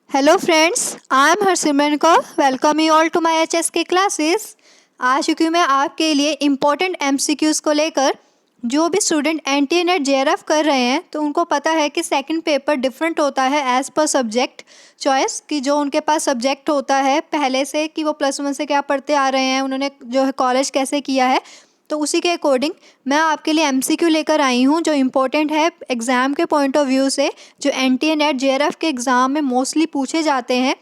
Hello friends, I am Harsimran Kaur. Welcome you all to my HSK classes. आज चूँकि मैं आपके लिए इम्पोर्टेंट MCQs को लेकर, जो भी स्टूडेंट NTA NET JRF कर रहे हैं तो उनको पता है कि सेकंड पेपर डिफरेंट होता है एज़ पर सब्जेक्ट चॉइस, कि जो उनके पास सब्जेक्ट होता है पहले से कि वो +1 से क्या पढ़ते आ रहे हैं, उन्होंने जो है कॉलेज कैसे किया है, तो उसी के अकॉर्डिंग मैं आपके लिए MCQ लेकर आई हूँ जो इम्पोर्टेंट है एग्ज़ाम के पॉइंट ऑफ व्यू से, जो NTA NET JRF के एग्ज़ाम में मोस्टली पूछे जाते हैं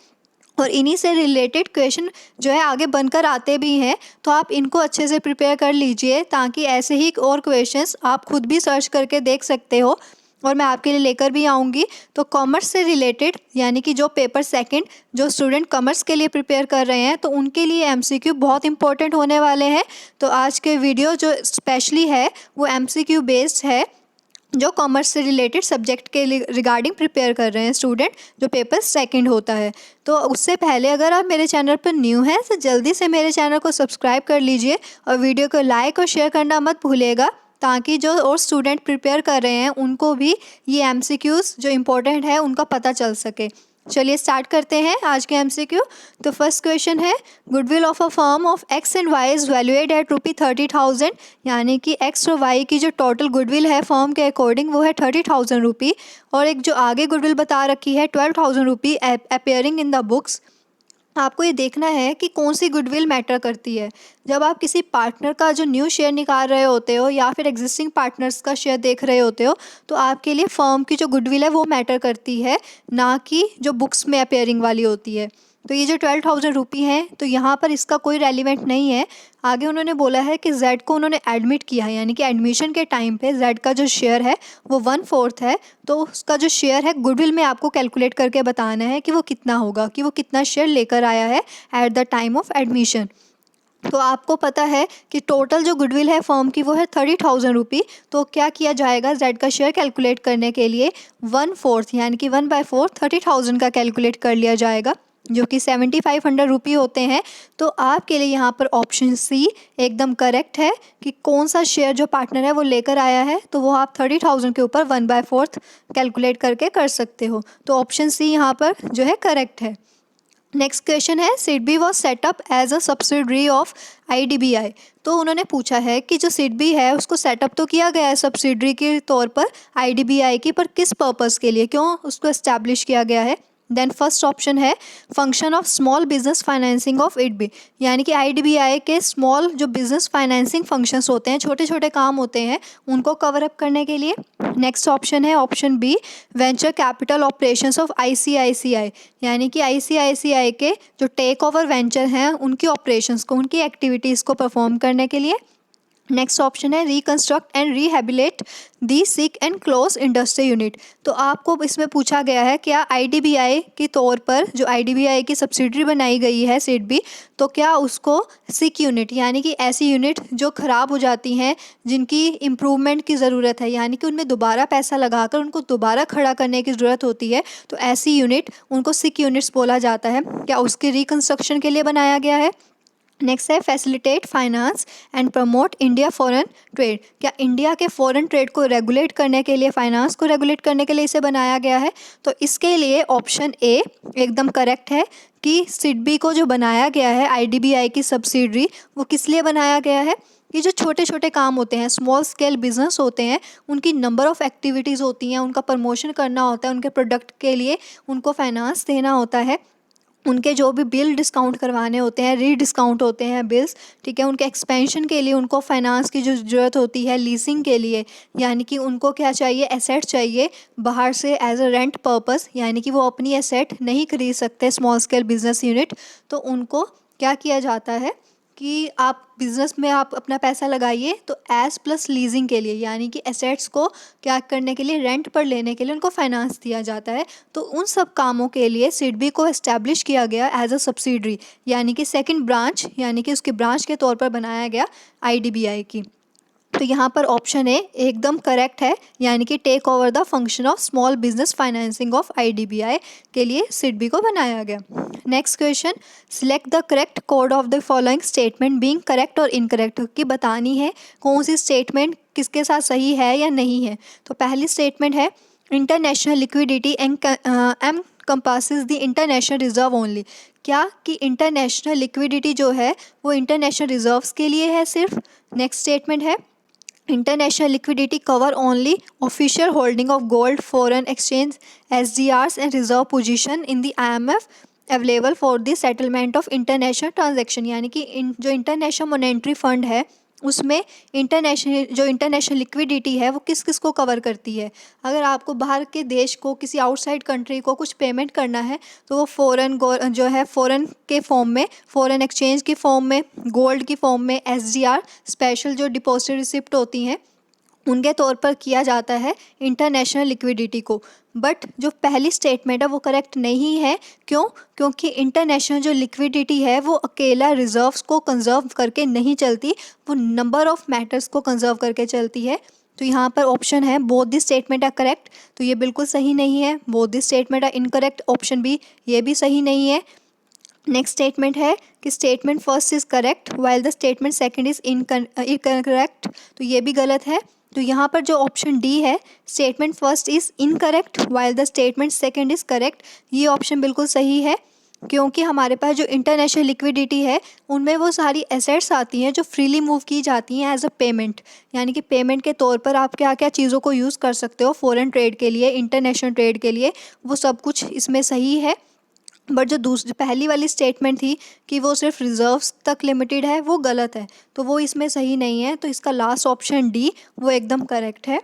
और इन्हीं से रिलेटेड क्वेश्चन जो है आगे बनकर आते भी हैं। तो आप इनको अच्छे से प्रिपेयर कर लीजिए ताकि ऐसे ही और क्वेश्चंस आप खुद भी सर्च करके देख सकते हो और मैं आपके लिए लेकर भी आऊँगी। तो कॉमर्स से रिलेटेड यानी कि जो पेपर सेकंड जो स्टूडेंट कॉमर्स के लिए प्रिपेयर कर रहे हैं तो उनके लिए MCQ बहुत इंपॉर्टेंट होने वाले हैं। तो आज के वीडियो जो स्पेशली है वो MCQ बेस्ड है, जो कॉमर्स से रिलेटेड सब्जेक्ट के रिगार्डिंग प्रिपेयर कर रहे हैं स्टूडेंट, जो पेपर सेकंड होता है। तो उससे पहले अगर आप मेरे चैनल पर न्यू हैं तो जल्दी से मेरे चैनल को सब्सक्राइब कर लीजिए और वीडियो को लाइक और शेयर करना मत भूलिएगा, ताकि जो और स्टूडेंट प्रिपेयर कर रहे हैं उनको भी ये MCQs जो इम्पोर्टेंट है उनका पता चल सके। चलिए स्टार्ट करते हैं आज के MCQ। तो फर्स्ट क्वेश्चन है, goodwill of a firm of X and Y is valued at ₹30,000, यानी कि X और Y की जो टोटल गुडविल है फर्म के अकॉर्डिंग वो है ₹30,000, और एक जो आगे गुडविल बता रखी है ₹12,000 अपेयरिंग इन द बुक्स। आपको ये देखना है कि कौन सी गुडविल मैटर करती है। जब आप किसी पार्टनर का जो न्यू शेयर निकाल रहे होते हो या फिर एग्जिस्टिंग पार्टनर्स का शेयर देख रहे होते हो तो आपके लिए फर्म की जो गुडविल है वो मैटर करती है, ना कि जो बुक्स में अपेयरिंग वाली होती है। तो ये जो ₹12,000 हैं तो यहाँ पर इसका कोई रेलिवेंट नहीं है। आगे उन्होंने बोला है कि Z को उन्होंने एडमिट किया है, यानी कि एडमिशन के टाइम पे Z का जो शेयर है वो 1/4 है, तो उसका जो शेयर है गुडविल में आपको कैलकुलेट करके बताना है कि वो कितना होगा, कि वो कितना शेयर लेकर आया है at the time of admission. तो आपको पता है कि टोटल जो गुडविल है फर्म की वो है ₹30,000। तो क्या किया जाएगा, Z का शेयर कैलकुलेट करने के लिए 1/4 यानी कि 1/4 30,000 का कैलकुलेट कर लिया जाएगा, जो कि ₹7,500 होते हैं। तो आपके लिए यहाँ पर ऑप्शन C एकदम करेक्ट है कि कौन सा शेयर जो पार्टनर है वो लेकर आया है, तो वो आप 30,000 के ऊपर 1/4 कैलकुलेट करके कर सकते हो। तो ऑप्शन C यहाँ पर जो है करेक्ट है। नेक्स्ट क्वेश्चन है, SIDBI was set up as a subsidiary of IDBI। तो उन्होंने पूछा है कि जो सिडबी है उसको सेटअप तो किया गया है सब्सिडरी के तौर पर IDBI की, पर किस पर्पज़ के लिए, क्यों उसको एस्टैब्लिश किया गया है। देन फर्स्ट ऑप्शन है, function of small business financing of IDBI, यानी कि IDBI के स्मॉल जो बिजनेस फाइनेंसिंग फंक्शंस होते हैं, छोटे छोटे काम होते हैं, उनको कवर अप करने के लिए। नेक्स्ट ऑप्शन है option B, venture capital operations of ICICI, यानी कि ICICI के जो टेक ओवर वेंचर हैं उनकी ऑपरेशंस को, उनकी एक्टिविटीज़ को परफॉर्म करने के लिए। नेक्स्ट ऑप्शन है, reconstruct and rehabilitate the sick and close industry unit. तो आपको इसमें पूछा गया है क्या IDBI के तौर पर जो IDBI की सब्सिडरी बनाई गई है सिडबी, तो क्या उसको सिक यूनिट यानी कि ऐसी यूनिट जो ख़राब हो जाती हैं, जिनकी इम्प्रूवमेंट की ज़रूरत है, यानी कि उनमें दोबारा पैसा लगाकर उनको दोबारा खड़ा करने की ज़रूरत होती है, तो ऐसी यूनिट उनको सिक यूनिट्स बोला जाता है, क्या उसकी रिकंस्ट्रक्शन के लिए बनाया गया है। नेक्स्ट है, facilitate finance and promote India foreign trade, क्या इंडिया के फॉरेन ट्रेड को रेगुलेट करने के लिए, फाइनेंस को रेगुलेट करने के लिए इसे बनाया गया है। तो इसके लिए ऑप्शन ए एकदम करेक्ट है कि सिडबी को जो बनाया गया है IDBI की सब्सिडरी, वो किस लिए बनाया गया है कि जो छोटे छोटे काम होते हैं, स्मॉल स्केल बिजनेस होते हैं, उनकी नंबर ऑफ़ एक्टिविटीज़ होती हैं, उनका प्रमोशन करना होता है, उनके प्रोडक्ट के लिए उनको फाइनेंस देना होता है, उनके जो भी बिल डिस्काउंट करवाने होते हैं, रीडिस्काउंट होते हैं बिल्स, ठीक है, उनके एक्सपेंशन के लिए उनको फाइनेंस की जो ज़रूरत होती है, लीजिंग के लिए, यानी कि उनको क्या चाहिए, एसेट चाहिए बाहर से एज अ रेंट पर्पस, यानी कि वो अपनी एसेट नहीं खरीद सकते स्मॉल स्केल बिजनेस यूनिट, तो उनको क्या किया जाता है कि आप बिज़नेस में आप अपना पैसा लगाइए, तो एस प्लस लीजिंग के लिए, यानी कि एसेट्स को क्या करने के लिए, रेंट पर लेने के लिए उनको फाइनेंस दिया जाता है। तो उन सब कामों के लिए सिडबी को एस्टैब्लिश किया गया एज अ सब्सिडरी, यानी कि सेकंड ब्रांच, यानी कि उसकी ब्रांच के तौर पर बनाया गया IDBI की। तो यहाँ पर ऑप्शन ए एकदम करेक्ट है, यानी कि take over the function of small business financing of IDBI के लिए सिडबी को बनाया गया। Next question, select the correct code of the following statement being correct और इनकरेक्ट, की बतानी है कौन सी स्टेटमेंट किसके साथ सही है या नहीं है। तो पहली स्टेटमेंट है, international liquidity encompasses the international reserve only. क्या कि इंटरनेशनल लिक्विडिटी जो है वो इंटरनेशनल रिजर्व्स के लिए है सिर्फ। नेक्स्ट स्टेटमेंट है international liquidity cover only official holding of gold, foreign exchange, SDRs and reserve position in the IMF available for the settlement of international transaction. यानी कि जो इंटरनेशनल मॉनेटरी फंड है उसमें इंटरनेशनल लिक्विडिटी है वो किस किस को कवर करती है। अगर आपको बाहर के देश को, किसी आउटसाइड कंट्री को कुछ पेमेंट करना है तो वो फ़ॉरेन के फॉर्म में, फ़ॉरेन एक्सचेंज की फॉर्म में, गोल्ड की फॉर्म में, SDR स्पेशल जो डिपॉजिट रिसिप्ट होती हैं उनके तौर पर किया जाता है इंटरनेशनल लिक्विडिटी को। बट जो पहली स्टेटमेंट है वो करेक्ट नहीं है। क्यों? क्योंकि इंटरनेशनल जो लिक्विडिटी है वो अकेला रिजर्व्स को कंजर्व करके नहीं चलती, वो नंबर ऑफ मैटर्स को कंजर्व करके चलती है। तो यहाँ पर ऑप्शन है both the statement are correct, तो ये बिल्कुल सही नहीं है। Both the statement are incorrect, option B ये भी सही नहीं है। नेक्स्ट स्टेटमेंट है कि statement first is correct while the statement second is incorrect, तो ये भी गलत है। तो यहाँ पर जो ऑप्शन डी है statement first is incorrect while the statement second is correct, ये ऑप्शन बिल्कुल सही है। क्योंकि हमारे पास जो इंटरनेशनल लिक्विडिटी है उनमें वो सारी एसेट्स आती हैं जो फ्रीली मूव की जाती हैं एज अ पेमेंट, यानी कि पेमेंट के तौर पर आप क्या क्या चीज़ों को यूज़ कर सकते हो फॉरेन ट्रेड के लिए, इंटरनेशनल ट्रेड के लिए, वो सब कुछ इसमें सही है। बट जो पहली वाली स्टेटमेंट थी कि वो सिर्फ रिजर्व्स तक लिमिटेड है वो गलत है, तो वो इसमें सही नहीं है। तो इसका लास्ट ऑप्शन डी वो एकदम करेक्ट है।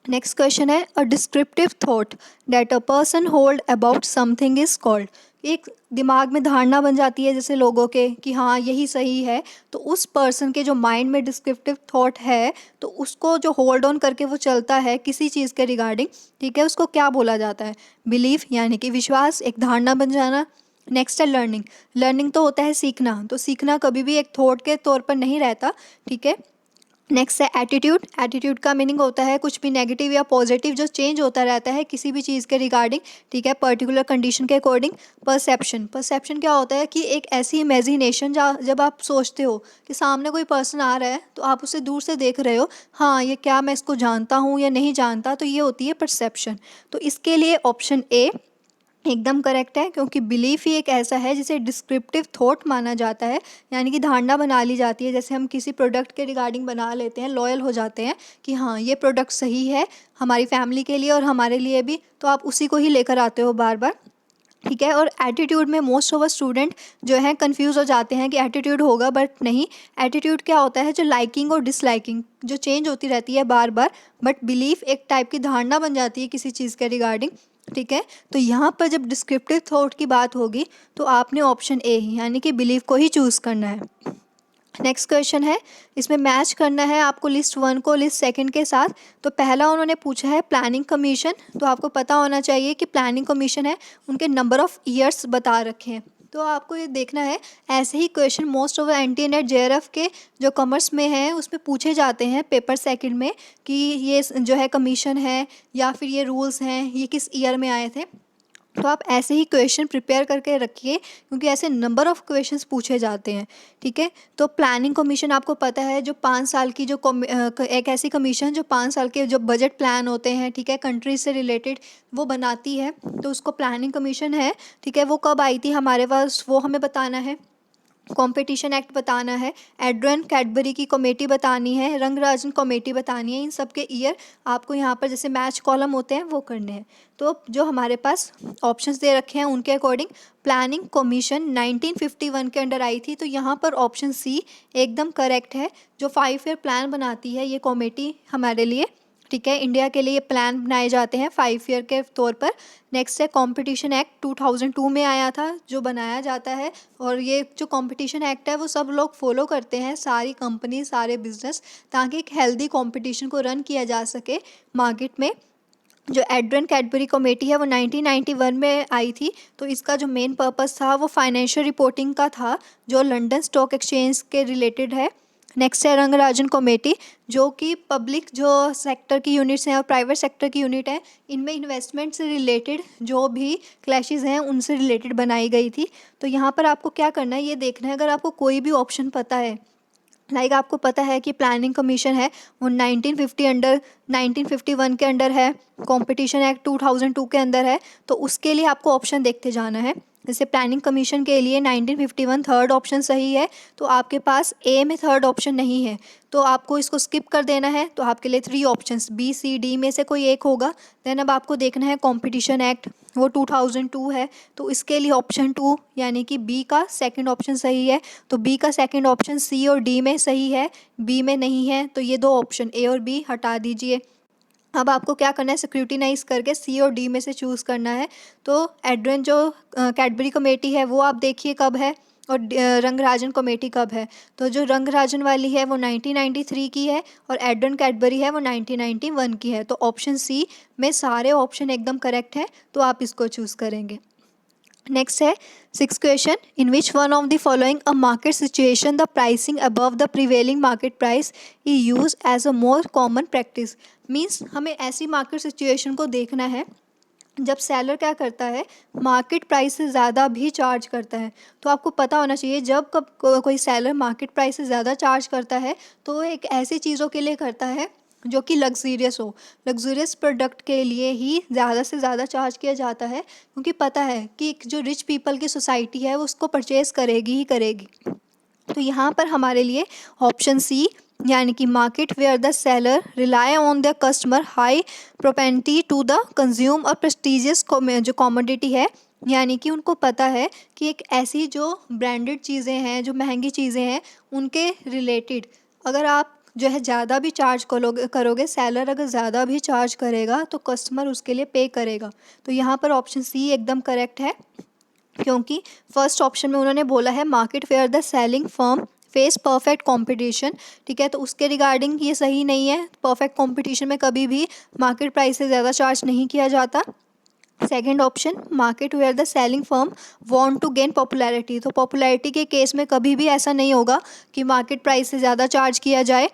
नेक्स्ट क्वेश्चन है अ descriptive thought that a person hold about something is called. एक दिमाग में धारणा बन जाती है जैसे लोगों के कि हाँ यही सही है, तो उस पर्सन के जो माइंड में डिस्क्रिप्टिव थॉट है तो उसको जो होल्ड ऑन करके वो चलता है किसी चीज़ के रिगार्डिंग, ठीक है, उसको क्या बोला जाता है? बिलीफ, यानी कि विश्वास, एक धारणा बन जाना। नेक्स्ट है लर्निंग। लर्निंग तो होता है सीखना, तो सीखना कभी भी एक थॉट के तौर पर नहीं रहता, ठीक है। नेक्स्ट है एटीट्यूड। एटीट्यूड का मीनिंग होता है कुछ भी नेगेटिव या पॉजिटिव जो चेंज होता रहता है किसी भी चीज़ के रिगार्डिंग, ठीक है, पर्टिकुलर कंडीशन के अकॉर्डिंग। परसेप्शन। परसेप्शन क्या होता है कि एक ऐसी इमेजिनेशन जब आप सोचते हो कि सामने कोई पर्सन आ रहा है तो आप उसे दूर से देख रहे हो, हाँ ये क्या मैं इसको जानता हूँ या नहीं जानता, तो ये होती है परसेप्शन। तो इसके लिए ऑप्शन ए एकदम करेक्ट है, क्योंकि बिलीफ ही एक ऐसा है जिसे डिस्क्रिप्टिव थॉट माना जाता है, यानी कि धारणा बना ली जाती है। जैसे हम किसी प्रोडक्ट के रिगार्डिंग बना लेते हैं, लॉयल हो जाते हैं कि हाँ ये प्रोडक्ट सही है हमारी फैमिली के लिए और हमारे लिए भी, तो आप उसी को ही लेकर आते हो बार बार, ठीक है। और एटीट्यूड में मोस्ट ऑफ अ स्टूडेंट जो है कंफ्यूज हो जाते हैं कि एटीट्यूड होगा, बट नहीं। एटीट्यूड क्या होता है? जो लाइकिंग और डिसलाइकिंग जो चेंज होती रहती है बार बार, बट बिलीफ एक टाइप की धारणा बन जाती है किसी चीज़ के रिगार्डिंग, ठीक है। तो यहाँ पर जब डिस्क्रिप्टिव थॉट की बात होगी तो आपने ऑप्शन ए यानी कि बिलीव को ही चूज़ करना है। नेक्स्ट क्वेश्चन है, इसमें मैच करना है आपको लिस्ट 1 को लिस्ट 2 के साथ। तो पहला उन्होंने पूछा है प्लानिंग कमीशन, तो आपको पता होना चाहिए कि प्लानिंग कमीशन है उनके नंबर ऑफ़ ईयर्स बता रखे हैं, तो आपको ये देखना है। ऐसे ही question most of NTA NET JRF के जो कॉमर्स में हैं उसमें पूछे जाते हैं पेपर सेकंड में कि ये जो है कमीशन है या फिर ये रूल्स हैं ये किस ईयर में आए थे। तो आप ऐसे ही क्वेश्चन प्रिपेयर करके रखिए क्योंकि ऐसे नंबर ऑफ़ क्वेश्चंस पूछे जाते हैं, ठीक है। तो प्लानिंग कमीशन आपको पता है जो 5 साल की जो एक ऐसी कमीशन जो 5 साल के जो बजट प्लान होते हैं, ठीक है, कंट्री से रिलेटेड वो बनाती है, तो उसको प्लानिंग कमीशन है, ठीक है। वो कब आई थी हमारे पास वो हमें बताना है। कंपटीशन एक्ट बताना है, एड्रियन कैडबरी की कमेटी बतानी है, रंगराजन कमेटी बतानी है, इन सब के ईयर आपको यहाँ पर जैसे मैच कॉलम होते हैं वो करने हैं। तो जो हमारे पास ऑप्शंस दे रखे हैं उनके अकॉर्डिंग प्लानिंग कमीशन 1951 के अंडर आई थी, तो यहाँ पर ऑप्शन सी एकदम करेक्ट है। जो 5 ईयर प्लान बनाती है ये कमेटी हमारे लिए, ठीक है, इंडिया के लिए प्लान बनाए जाते हैं 5 ईयर के तौर पर। नेक्स्ट है कंपटीशन एक्ट 2002 में आया था जो बनाया जाता है, और ये जो कंपटीशन एक्ट है वो सब लोग फॉलो करते हैं, सारी कंपनी सारे बिजनेस, ताकि एक हेल्दी कंपटीशन को रन किया जा सके मार्केट में। जो एड्रियन कैडबरी कमेटी है वो 1991 में आई थी, तो इसका जो मेन पर्पस था वो फाइनेंशियल रिपोर्टिंग का था जो लंदन स्टॉक एक्सचेंज के रिलेटेड है। नेक्स्ट है रंगराजन कमेटी जो कि पब्लिक जो सेक्टर की यूनिट्स हैं और प्राइवेट सेक्टर की यूनिट है, इनमें इन्वेस्टमेंट से रिलेटेड जो भी क्लैशेस हैं उनसे रिलेटेड बनाई गई थी। तो यहाँ पर आपको क्या करना है ये देखना है, अगर आपको कोई भी ऑप्शन पता है, लाइक आपको पता है कि प्लानिंग कमीशन है वो 1950 अंडर 1951 के अंडर है, कंपटीशन एक्ट 2002 के अंदर है, तो उसके लिए आपको ऑप्शन देखते जाना है। जैसे प्लानिंग कमीशन के लिए 1951 थर्ड ऑप्शन सही है, तो आपके पास ए में थर्ड ऑप्शन नहीं है, तो आपको इसको स्किप कर देना है। तो आपके लिए 3 ऑप्शंस बी सी डी में से कोई एक होगा। देन अब आपको देखना है कंपटीशन एक्ट, वो 2002 है, तो इसके लिए ऑप्शन 2 यानी कि बी का सेकंड ऑप्शन सही है। तो बी का सेकंड ऑप्शन सी और डी में सही है, बी में नहीं है, तो ये 2 ऑप्शन ए और बी हटा दीजिए। अब आपको क्या करना है, स्क्रूटिनाइज करके सी और डी में से चूज़ करना है। तो एड्रेन जो कैडबरी कमेटी है वो आप देखिए कब है, और रंगराजन कमेटी कब है। तो जो रंगराजन वाली है वो 1993 की है, और एड्रेन कैडबरी है वो 1991 की है। तो ऑप्शन सी में सारे ऑप्शन एकदम करेक्ट है, तो आप इसको चूज़ करेंगे। नेक्स्ट है 6th question, in which one of the following a market situation the pricing above the prevailing market price is use as a more common practice. Means हमें ऐसी मार्केट सिचुएशन को देखना है जब सेलर क्या करता है, मार्केट प्राइस से ज़्यादा भी चार्ज करता है। तो आपको पता होना चाहिए जब कब कोई सेलर मार्केट प्राइस से ज़्यादा चार्ज करता है तो एक ऐसी चीज़ों के लिए करता है जो कि लग्जीरियस हो। लग्जूरियस प्रोडक्ट के लिए ही ज़्यादा से ज़्यादा चार्ज किया जाता है, क्योंकि पता है कि जो रिच पीपल की सोसाइटी है वो उसको परचेज़ करेगी ही करेगी। तो यहाँ पर हमारे लिए ऑप्शन सी यानी कि market where the seller rely on the customer high propensity to the consume और प्रेस्टिजियस जो कॉमोडिटी है, यानी कि उनको पता है कि एक ऐसी जो ब्रांडेड चीज़ें हैं, जो महंगी चीज़ें हैं, उनके रिलेटेड अगर आप जो है ज़्यादा भी चार्ज करोगे, सेलर अगर ज़्यादा भी चार्ज करेगा तो कस्टमर उसके लिए पे करेगा। तो यहाँ पर ऑप्शन सी एकदम करेक्ट है, क्योंकि फर्स्ट ऑप्शन में उन्होंने बोला है market where the selling firm face perfect competition. ठीक है, तो उसके रिगार्डिंग ये सही नहीं है। परफेक्ट कंपटीशन में कभी भी मार्केट प्राइस से ज़्यादा चार्ज नहीं किया जाता। Second option, market where the selling firm want to gain popularity. तो पॉपुलैरिटी के केस में कभी भी ऐसा नहीं होगा कि मार्केट प्राइस से ज़्यादा चार्ज किया जाए।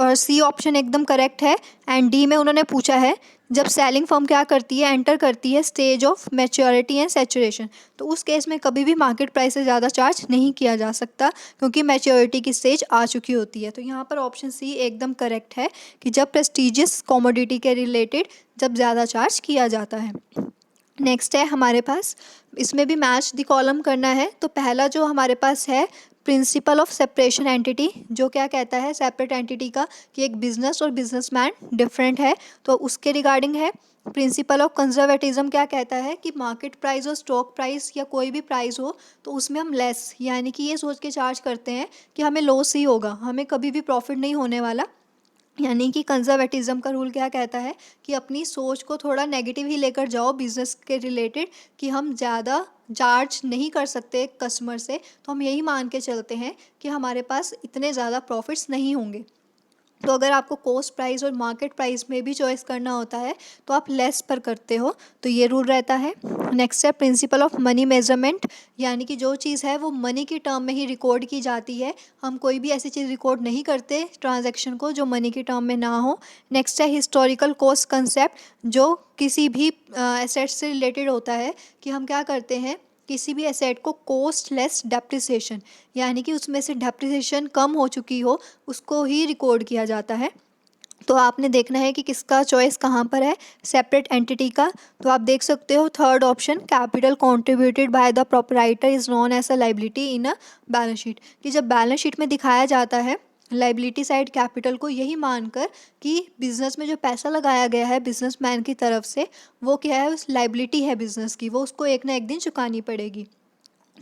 और सी ऑप्शन एकदम करेक्ट है। एंड डी में उन्होंने पूछा है जब सेलिंग फर्म क्या करती है, एंटर करती है stage of maturity and saturation, तो उस केस में कभी भी मार्केट प्राइस से ज़्यादा चार्ज नहीं किया जा सकता, क्योंकि मैच्योरिटी की स्टेज आ चुकी होती है। तो यहाँ पर ऑप्शन सी एकदम करेक्ट है कि जब प्रेस्टिजियस कॉमोडिटी के रिलेटेड जब ज़्यादा चार्ज किया जाता है। नेक्स्ट है हमारे पास, इसमें भी मैच द कॉलम करना है। तो पहला जो हमारे पास है प्रिंसिपल ऑफ सेपरेशन एंटिटी, जो क्या कहता है सेपरेट एंटिटी का कि एक बिजनेस और बिजनेसमैन डिफरेंट है, तो उसके रिगार्डिंग है। प्रिंसिपल ऑफ कंजर्वेटिज्म क्या कहता है कि मार्केट प्राइस और स्टॉक प्राइस या कोई भी प्राइस हो तो उसमें हम लेस यानी कि ये सोच के चार्ज करते हैं कि हमें लॉस ही होगा, हमें कभी भी प्रॉफिट नहीं होने वाला। यानी कि कंजर्वेटिज्म का रूल क्या कहता है कि अपनी सोच को थोड़ा नेगेटिव ही लेकर जाओ बिजनेस के रिलेटेड, कि हम ज़्यादा चार्ज नहीं कर सकते कस्टमर से, तो हम यही मान के चलते हैं कि हमारे पास इतने ज़्यादा प्रॉफिट्स नहीं होंगे। तो अगर आपको कॉस्ट प्राइस और मार्केट प्राइस में भी चॉइस करना होता है तो आप लेस पर करते हो, तो ये रूल रहता है। नेक्स्ट है प्रिंसिपल ऑफ मनी मेजरमेंट, यानी कि जो चीज़ है वो मनी की टर्म में ही रिकॉर्ड की जाती है, हम कोई भी ऐसी चीज़ रिकॉर्ड नहीं करते ट्रांजैक्शन को जो मनी की टर्म में ना हो। नेक्स्ट है हिस्टोरिकल कॉस्ट कंसेप्ट, जो किसी भी एसेट से रिलेटेड होता है कि हम क्या करते हैं, किसी भी एसेट को कॉस्ट लेस डेप्रिसिएशन, यानी कि उसमें से डेप्रिसिएशन कम हो चुकी हो उसको ही रिकॉर्ड किया जाता है। तो आपने देखना है कि किसका चॉइस कहाँ पर है, सेपरेट एंटिटी का। तो आप देख सकते हो third option, capital contributed by the proprietor is known as a liability in a balance sheet, कि जब बैलेंस शीट में दिखाया जाता है लाइबिलिटी साइड कैपिटल को यही मानकर कि बिजनेस में जो पैसा लगाया गया है बिजनेसमैन की तरफ से वो क्या है, उस लाइबिलिटी है बिजनेस की, वो उसको एक ना एक दिन चुकानी पड़ेगी।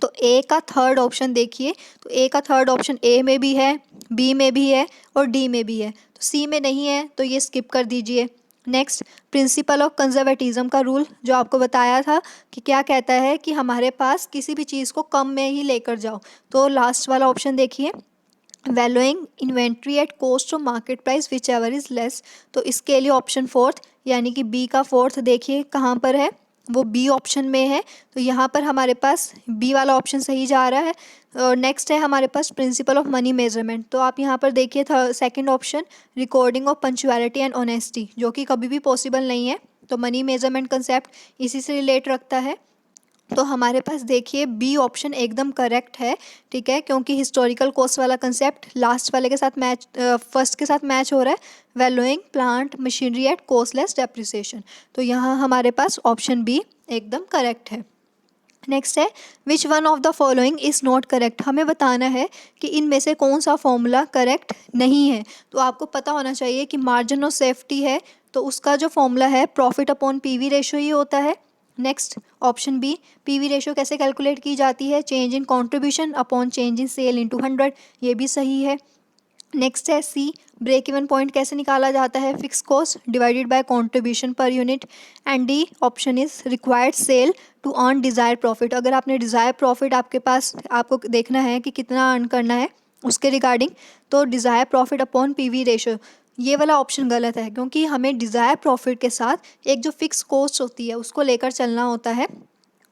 तो ए का थर्ड ऑप्शन देखिए, तो ए का थर्ड ऑप्शन ए में भी है, बी में भी है और डी में भी है, तो सी में नहीं है, तो ये स्किप कर दीजिए। नेक्स्ट, प्रिंसिपल ऑफ कंजर्वेटिज्म का रूल जो आपको बताया था कि क्या कहता है कि हमारे पास किसी भी चीज़ को कम में ही लेकर जाओ, तो लास्ट वाला ऑप्शन देखिए, valuing inventory at cost of market price which ever is less. तो इसके लिए ऑप्शन फोर्थ यानी कि बी का फोर्थ देखिए कहाँ पर है, वो बी ऑप्शन में है, तो यहाँ पर हमारे पास बी वाला ऑप्शन सही जा रहा है। और नेक्स्ट है हमारे पास प्रिंसिपल ऑफ मनी मेजरमेंट, तो आप यहाँ पर देखिए second option, recording of punctuality and honesty, जो कि कभी भी पॉसिबल नहीं है, तो मनी मेजरमेंट कंसेप्ट इसी से रिलेट रखता है। तो हमारे पास देखिए बी ऑप्शन एकदम करेक्ट है, ठीक है, क्योंकि हिस्टोरिकल कॉस्ट वाला कंसेप्ट लास्ट वाले के साथ मैच, फर्स्ट के साथ मैच हो रहा है, valuing plant machinery at costless depreciation. तो यहाँ हमारे पास ऑप्शन बी एकदम करेक्ट है। नेक्स्ट है विच one of the following is not correct. हमें बताना है कि इनमें से कौन सा फॉर्मूला करेक्ट नहीं है। तो आपको पता होना चाहिए कि मार्जिन ऑफ सेफ्टी है तो उसका जो फॉर्मूला है प्रॉफिट अपॉन पीवी रेशियो ही होता है। Next option B, PV ratio कैसे कैलकुलेट की जाती है, change in contribution upon change in sale into 100, ये भी सही है। नेक्स्ट है सी, ब्रेक इवन पॉइंट कैसे निकाला जाता है, fix cost divided by contribution per unit. And D option is required sale to earn desire profit. अगर आपने डिज़ायर प्रॉफिट आपके पास, आपको देखना है कि कितना अर्न करना है उसके रिगार्डिंग, तो desire profit upon PV ratio, ये वाला ऑप्शन गलत है, क्योंकि हमें डिज़ायर प्रॉफिट के साथ एक जो फिक्स कॉस्ट होती है उसको लेकर चलना होता है।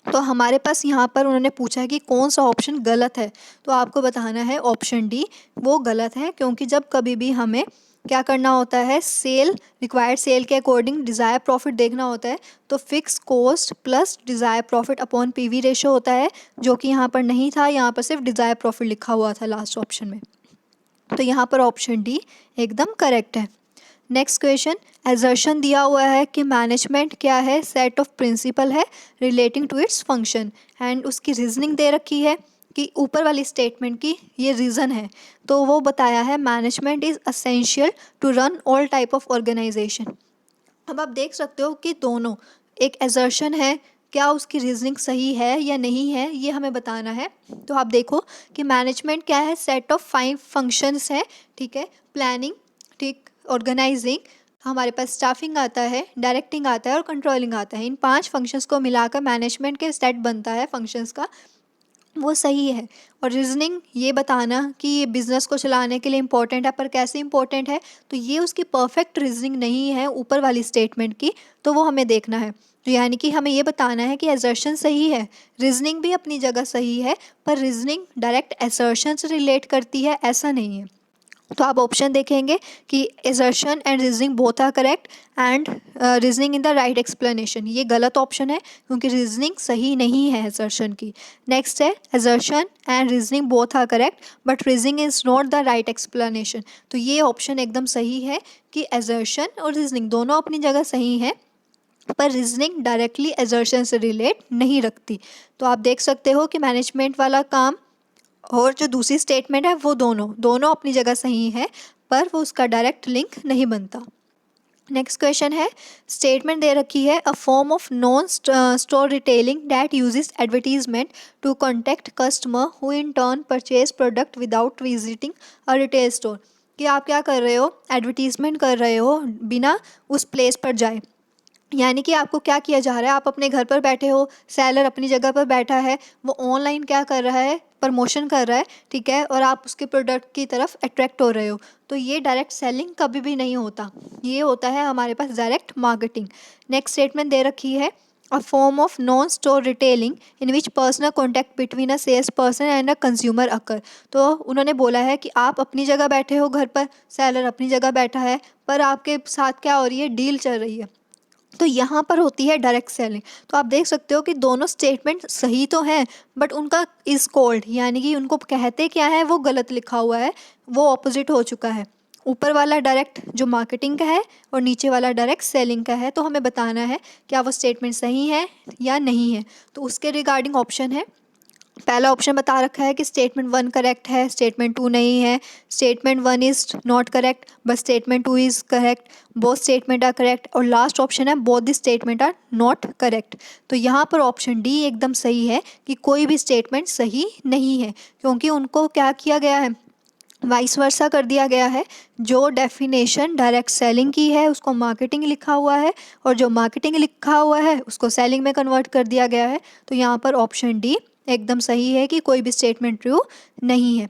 तो हमारे पास यहाँ पर उन्होंने पूछा है कि कौन सा ऑप्शन गलत है, तो आपको बताना है ऑप्शन डी वो गलत है, क्योंकि जब कभी भी हमें क्या करना होता है, सेल, रिक्वायर्ड सेल के अकॉर्डिंग डिज़ायर प्रॉफिट देखना होता है, तो fix cost plus desire profit upon PV ratio होता है, जो कि यहाँ पर नहीं था, यहाँ पर सिर्फ डिज़ायर प्रॉफिट लिखा हुआ था लास्ट ऑप्शन में। तो यहाँ पर ऑप्शन डी एकदम करेक्ट है। नेक्स्ट क्वेश्चन, एजर्शन दिया हुआ है कि मैनेजमेंट क्या है, सेट ऑफ प्रिंसिपल है relating to its function, and उसकी रीजनिंग दे रखी है कि ऊपर वाली स्टेटमेंट की ये रीज़न है। तो वो बताया है management is essential to run all type of organisation. अब आप देख सकते हो कि दोनों, एक एजर्शन है, क्या उसकी रीजनिंग सही है या नहीं है ये हमें बताना है। तो आप देखो कि मैनेजमेंट क्या है, सेट ऑफ 5 फंक्शंस है, ठीक है, प्लानिंग, ठीक, ऑर्गेनाइजिंग, हमारे पास स्टाफिंग आता है, डायरेक्टिंग आता है और कंट्रोलिंग आता है। इन 5 फंक्शंस को मिलाकर मैनेजमेंट के सेट बनता है फंक्शंस का, वो सही है। और रीजनिंग ये बताना कि ये बिज़नेस को चलाने के लिए इम्पोर्टेंट है, पर कैसे इम्पोर्टेंट है, तो ये उसकी परफेक्ट रीजनिंग नहीं है ऊपर वाली स्टेटमेंट की, तो वो हमें देखना है। तो यानी कि हमें ये बताना है कि असर्शन सही है, रीजनिंग भी अपनी जगह सही है, पर रीजनिंग डायरेक्ट असर्शन से रिलेट करती है ऐसा नहीं है। तो आप ऑप्शन देखेंगे कि assertion and reasoning both are correct and reasoning in the right explanation, ये गलत ऑप्शन है क्योंकि रीजनिंग सही नहीं है असर्शन की। नेक्स्ट है assertion and reasoning both are correct but reasoning is not the right explanation. तो ये ऑप्शन एकदम सही है कि असर्शन और रीजनिंग दोनों अपनी जगह सही है, पर रीजनिंग डायरेक्टली असर्शन से रिलेट नहीं रखती। तो आप देख सकते हो कि मैनेजमेंट वाला काम और जो दूसरी स्टेटमेंट है वो दोनों अपनी जगह सही है, पर वो उसका डायरेक्ट लिंक नहीं बनता। नेक्स्ट क्वेश्चन है, स्टेटमेंट दे रखी है a form of non store retailing that uses advertisement to contact customer who in turn purchase product without visiting a retail store. कि आप क्या कर रहे हो, एडवर्टीजमेंट कर रहे हो बिना उस प्लेस पर जाए, यानी कि आपको क्या किया जा रहा है, आप अपने घर पर बैठे हो, सेलर अपनी जगह पर बैठा है, वो ऑनलाइन क्या कर रहा है, प्रमोशन कर रहा है, ठीक है, और आप उसके प्रोडक्ट की तरफ अट्रैक्ट हो रहे हो। तो ये डायरेक्ट सेलिंग कभी भी नहीं होता, ये होता है हमारे पास डायरेक्ट मार्केटिंग। नेक्स्ट स्टेटमेंट दे रखी है a form of non store retailing in which personal contact between a sales person and a consumer occur. तो उन्होंने बोला है कि आप अपनी जगह बैठे हो घर पर, सेलर अपनी जगह बैठा है, पर आपके साथ क्या हो रही है, डील चल रही है, तो यहाँ पर होती है डायरेक्ट सेलिंग। तो आप देख सकते हो कि दोनों स्टेटमेंट सही तो हैं, बट उनका इज़ कॉल्ड, यानी कि उनको कहते क्या है वो गलत लिखा हुआ है, वो ऑपोजिट हो चुका है। ऊपर वाला डायरेक्ट जो मार्केटिंग का है और नीचे वाला डायरेक्ट सेलिंग का है। तो हमें बताना है क्या वो स्टेटमेंट सही है या नहीं है। तो उसके रिगार्डिंग ऑप्शन है, पहला ऑप्शन बता रखा है कि स्टेटमेंट 1 करेक्ट है, स्टेटमेंट 2 नहीं है, statement 1 is not correct but statement 2 is correct, both statement are correct, और लास्ट ऑप्शन है both the statement are not correct. तो यहाँ पर ऑप्शन डी एकदम सही है कि कोई भी स्टेटमेंट सही नहीं है, क्योंकि उनको क्या किया गया है, वाइस वर्सा कर दिया गया है। जो डेफिनेशन डायरेक्ट सेलिंग की है उसको मार्केटिंग लिखा हुआ है, और जो मार्केटिंग लिखा हुआ है उसको सेलिंग में कन्वर्ट कर दिया गया है। तो यहाँ पर ऑप्शन डी एकदम सही है कि कोई भी स्टेटमेंट ट्रू नहीं है।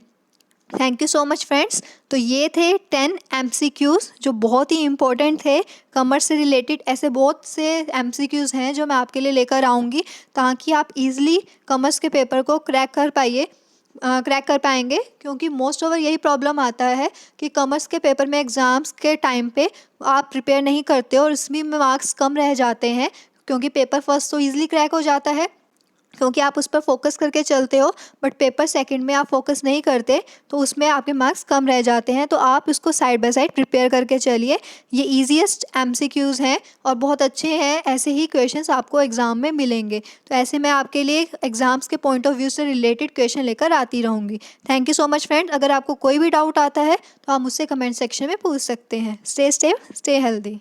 Thank you so much friends. तो ये थे 10 MCQs जो बहुत ही इंपॉर्टेंट थे कॉमर्स से रिलेटेड। ऐसे बहुत से MCQs हैं जो मैं आपके लिए लेकर आऊँगी ताकि आप इजीली कॉमर्स के पेपर को क्रैक कर पाएंगे, क्योंकि मोस्ट ओवर यही प्रॉब्लम आता है कि कॉमर्स के पेपर में एग्ज़ाम्स के टाइम पे आप प्रिपेयर नहीं करते और इसमें मार्क्स कम रह जाते हैं, क्योंकि पेपर फर्स्ट तो ईज़िली क्रैक हो जाता है क्योंकि आप उस पर फोकस करके चलते हो, बट पेपर सेकंड में आप फोकस नहीं करते तो उसमें आपके मार्क्स कम रह जाते हैं। तो आप इसको साइड बाय साइड प्रिपेयर करके चलिए। ये ईजीएस्ट एमसीक्यूज़ हैं और बहुत अच्छे हैं। ऐसे ही क्वेश्चंस आपको एग्ज़ाम में मिलेंगे। तो ऐसे मैं आपके लिए एग्ज़ाम्स के पॉइंट ऑफ व्यू से रिलेटेड क्वेश्चन लेकर आती रहूँगी। Thank you so much friends. अगर आपको कोई भी डाउट आता है तो आप मुझसे कमेंट सेक्शन में पूछ सकते हैं। Stay safe, stay healthy.